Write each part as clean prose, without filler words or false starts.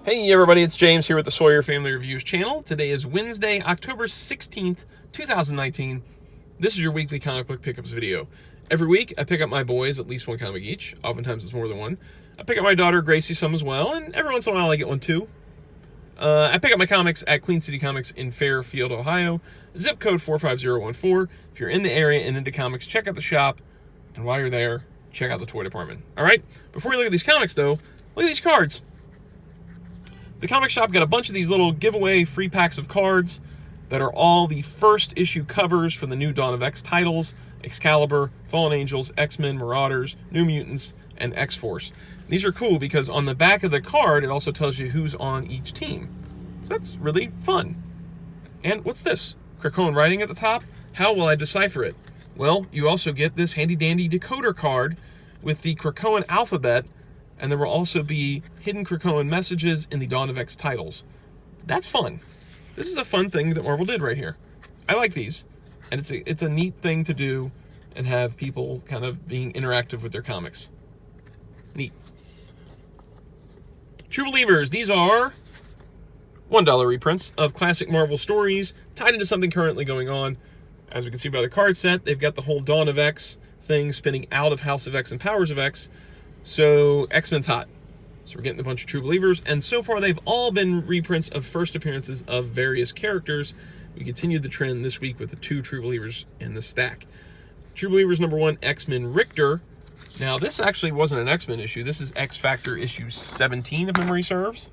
Hey everybody, it's James here with the Sawyer Family Reviews channel. Today is Wednesday, October 16th, 2019. This is your weekly comic book pickups video. Every week, I pick up my boys at least one comic each. Oftentimes it's more than one. I pick up my daughter, Gracie, some as well, and every once in a while I get one too. I pick up my comics at Queen City Comics in Fairfield, Ohio, zip code 45014. If you're in the area and into comics, check out the shop, and while you're there, check out the toy department. All right? Before we look at these comics, though, look at these cards. The comic shop got a bunch of these little giveaway free packs of cards that are all the first issue covers for the new Dawn of X titles: Excalibur, Fallen Angels, X-Men, Marauders, New Mutants, and X-Force. These are cool because on the back of the card, it also tells you who's on each team. So that's really fun. And what's this? Krakoan writing at the top? How will I decipher it? Well, you also get this handy-dandy decoder card with the Krakoan alphabet, and there will also be hidden Krakoan messages in the Dawn of X titles. That's fun. This is a fun thing that Marvel did right here. I like these, and it's a neat thing to do and have people kind of being interactive with their comics. Neat. True Believers. These are $1 reprints of classic Marvel stories tied into something currently going on. As we can see by the card set, they've got the whole Dawn of X thing spinning out of House of X and Powers of X. So X-Men's hot. So we're getting a bunch of True Believers, and so far they've all been reprints of first appearances of various characters. We continued the trend this week with the 2 True Believers in the stack. True Believers number 1, X-Men Richter. Now this actually wasn't an X-Men issue. This is X-Factor issue 17, if memory serves.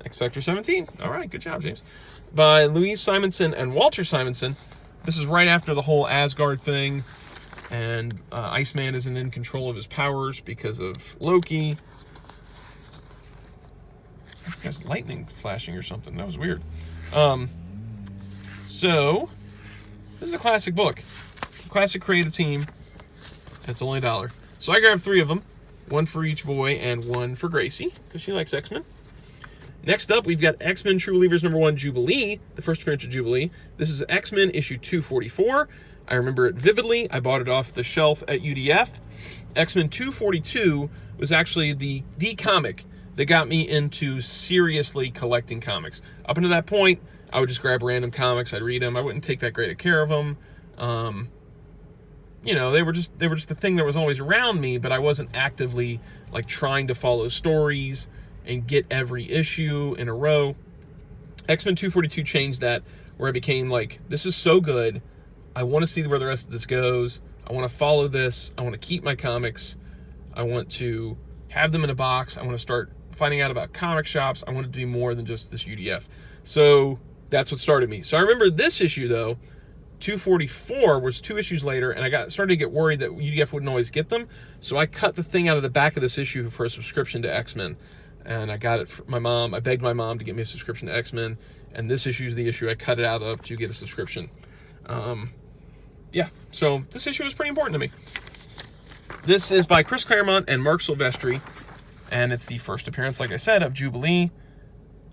X-Factor 17. All right, good job, James. By Louise Simonson and Walter Simonson. This is right after the whole Asgard thing. And Iceman isn't in control of his powers because of Loki. I think there's lightning flashing or something. That was weird. So, this is a classic book. Classic creative team. It's only $1. So I grabbed 3 of them. 1 for each boy and 1 for Gracie, because she likes X-Men. Next up, we've got X-Men True Believers number 1, Jubilee. The first appearance of Jubilee. This is X-Men issue 244. I remember it vividly. I bought it off the shelf at UDF. X-Men 242 was actually the comic that got me into seriously collecting comics. Up until that point, I would just grab random comics. I'd read them. I wouldn't take that great of care of them. You know, they were just the thing that was always around me, but I wasn't actively like trying to follow stories and get every issue in a row. X-Men 242 changed that, where I became like, this is so good. I want to see where the rest of this goes. I want to follow this. I want to keep my comics. I want to have them in a box. I want to start finding out about comic shops. I want it to be more than just this UDF. So that's what started me. So I remember this issue, though, 244, was 2 issues later, and I started to get worried that UDF wouldn't always get them. So I cut the thing out of the back of this issue for a subscription to X-Men. And I got it for my mom. I begged my mom to get me a subscription to X-Men. And this issue is the issue I cut it out of to get a subscription. Yeah, so this issue was pretty important to me. This is by Chris Claremont and Mark Silvestri, and it's the first appearance, like I said, of Jubilee.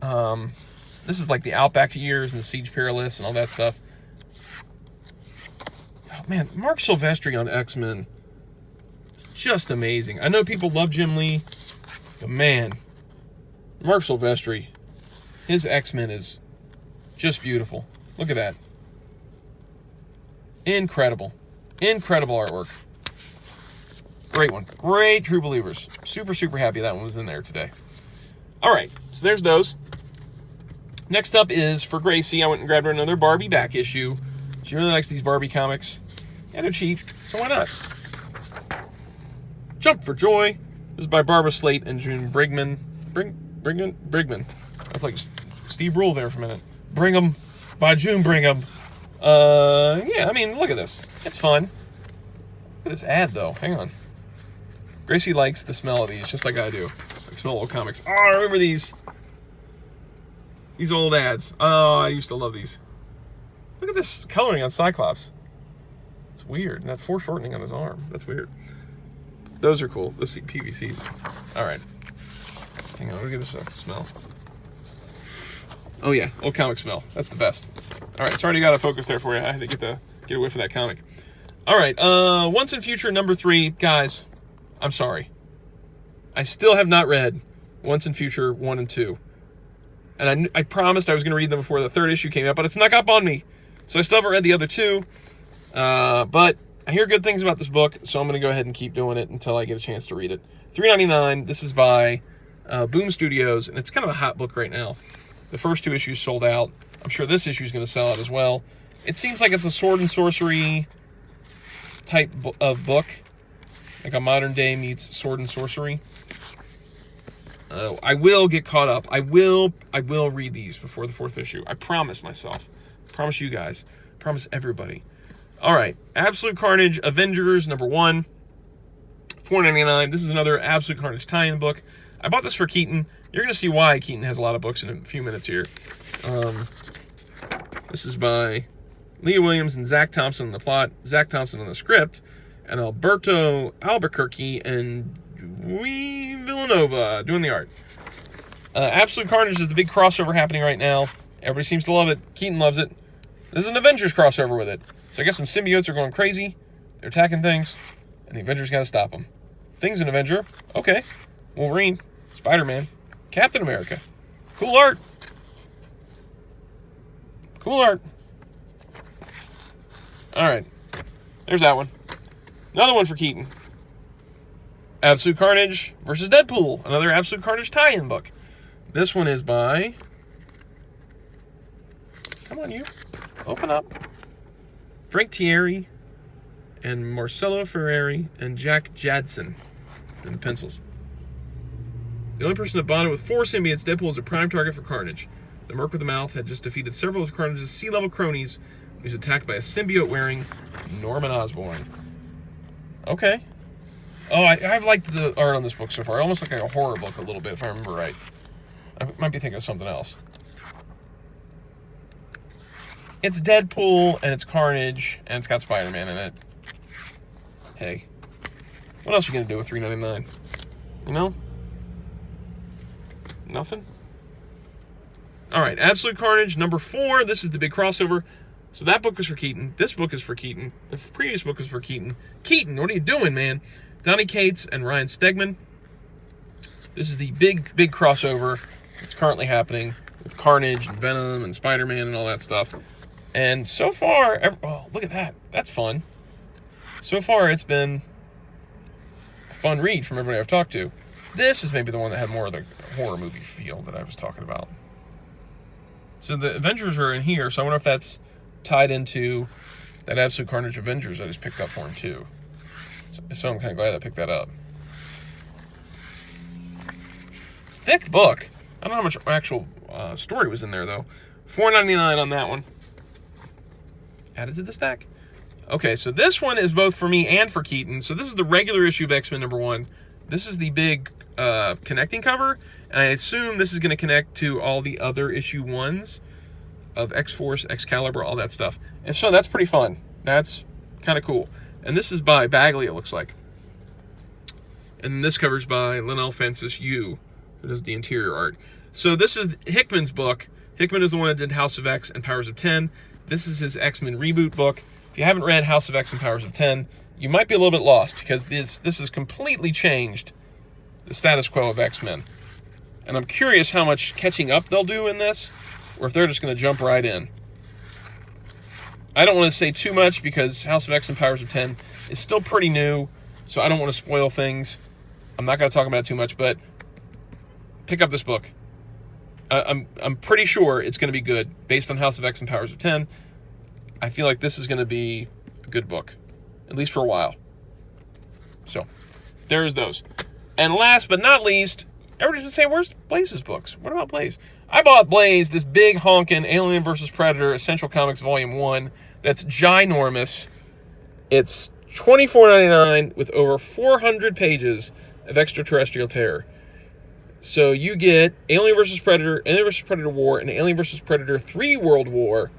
This is like the Outback years and the Siege Perilous and all that stuff. Oh, man, Mark Silvestri on X-Men, just amazing. I know people love Jim Lee, but man, Mark Silvestri, his X-Men is just beautiful. Look at that. Incredible. Incredible artwork. Great one. Great True Believers. Super, super happy that one was in there today. All right, so there's those. Next up is for Gracie. I went and grabbed her another Barbie back issue. She really likes these Barbie comics. Yeah, they're cheap, so why not? Jump for Joy. This is by Barbara Slate and June Brigman. Brigman. That's like Steve Rule there for a minute. Brigham by June Brigham. Yeah, I mean, look at this. It's fun. Look at this ad, though. Hang on. Gracie likes the smell of these, just like I do. I smell old comics. Oh, I remember these old ads. Oh, I used to love these. Look at this coloring on Cyclops. It's weird. And that foreshortening on his arm. That's weird. Those are cool. Those PVCs. All right. Hang on. Look at this smell. Oh, yeah. Old comic smell. That's the best. All right, sorry I got a focus there for you. I had to get a whiff of that comic. All right, Once and Future number 3. Guys, I'm sorry. I still have not read Once and Future 1 and 2. And I promised I was going to read them before the third issue came out, but it snuck up on me. So I still haven't read the other two. But I hear good things about this book, so I'm going to go ahead and keep doing it until I get a chance to read it. $3.99. This is by Boom Studios, and it's kind of a hot book right now. The first 2 issues sold out. I'm sure this issue is going to sell out as well. It seems like it's a sword and sorcery type of book, like a modern day meets sword and sorcery. I will get caught up. I will read these before the 4th issue. I promise myself. I promise you guys. I promise everybody. All right, Absolute Carnage Avengers #1, $4.99. This is another Absolute Carnage tie-in book. I bought this for Keaton. You're going to see why Keaton has a lot of books in a few minutes here. This is by Leah Williams and Zach Thompson on the plot, Zach Thompson on the script, and Alberto Albuquerque and Dewey Villanova doing the art. Absolute Carnage is the big crossover happening right now. Everybody seems to love it. Keaton loves it. There's an Avengers crossover with it. So I guess some symbiotes are going crazy. They're attacking things, and the Avengers got to stop them. Thing's an Avenger. Okay. Wolverine. Spider-Man. Captain America. Cool art. Cool art. All right. There's that one. Another one for Keaton. Absolute Carnage versus Deadpool. Another Absolute Carnage tie-in book. This one is by... Come on, you. Open up. Frank Thierry and Marcelo Ferreri and Jack Jadson in the pencils. The only person that bonded with 4 symbiotes, Deadpool is a prime target for Carnage. The Merc with the Mouth had just defeated several of Carnage's sea-level cronies. He was attacked by a symbiote-wearing Norman Osborn. Okay. Oh, I've liked the art on this book so far. Almost like a horror book a little bit, if I remember right. I might be thinking of something else. It's Deadpool, and it's Carnage, and it's got Spider-Man in it. Hey. What else are you going to do with $3.99? You know? Nothing? Alright, Absolute Carnage, #4. This is the big crossover. So that book is for Keaton. This book is for Keaton. The previous book is for Keaton. Keaton, what are you doing, man? Donny Cates and Ryan Stegman. This is the big crossover that's currently happening with Carnage and Venom and Spider-Man and all that stuff. And so far, oh, look at that. That's fun. So far, it's been a fun read from everybody I've talked to. This is maybe the one that had more of the horror movie feel that I was talking about. So the Avengers are in here, so I wonder if that's tied into that Absolute Carnage Avengers I just picked up for him, too. So I'm kind of glad I picked that up. Thick book. I don't know how much actual story was in there, though. $4.99 on that one. Added to the stack. Okay, so this one is both for me and for Keaton. So this is the regular issue of X-Men #1. This is the big connecting cover, and I assume this is going to connect to all the other issue 1s of X-Force, Excalibur, all that stuff. And so that's pretty fun. That's kind of cool. And this is by Bagley, it looks like. And this cover's by Lionel Francis Yu, who does the interior art. So this is Hickman's book. Hickman is the one that did House of X and Powers of 10. This is his X-Men reboot book. If you haven't read House of X and Powers of 10, you might be a little bit lost, because this has completely changed the status quo of X-Men. And I'm curious how much catching up they'll do in this, or if they're just going to jump right in. I don't want to say too much, because House of X and Powers of 10 is still pretty new, so I don't want to spoil things. I'm not going to talk about it too much, but pick up this book. I'm pretty sure it's going to be good, based on House of X and Powers of 10. I feel like this is going to be a good book, at least for a while. So, there's those. And last but not least, everybody's been saying, where's Blaze's books? What about Blaze? I bought Blaze, this big honkin' Alien vs. Predator Essential Comics Volume 1 that's ginormous. It's $24.99 with over 400 pages of extraterrestrial terror. So you get Alien vs. Predator, Alien vs. Predator War, and Alien vs. Predator 3 World War,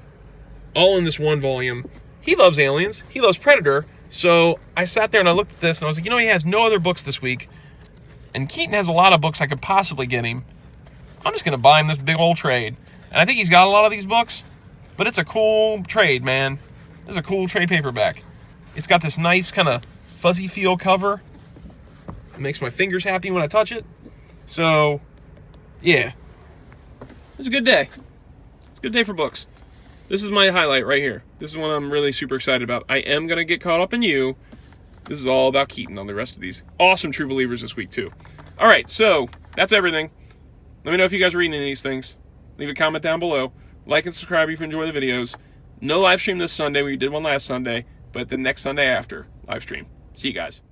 all in this one volume. He loves aliens. He loves Predator. So I sat there and I looked at this and I was like, you know, he has no other books this week. And Keaton has a lot of books I could possibly get him. I'm just going to buy him this big old trade. And I think he's got a lot of these books, but it's a cool trade, man. This is a cool trade paperback. It's got this nice kind of fuzzy feel cover. It makes my fingers happy when I touch it. So Yeah. It's a good day. It's a good day for books. This is my highlight right here. This is one I'm really super excited about. I am going to get caught up in You. This is all about Keaton on the rest of these awesome True Believers this week, too. All right, so that's everything. Let me know if you guys are reading any of these things. Leave a comment down below. Like and subscribe if you enjoy the videos. No live stream this Sunday. We did one last Sunday, but the next Sunday after, live stream. See you guys.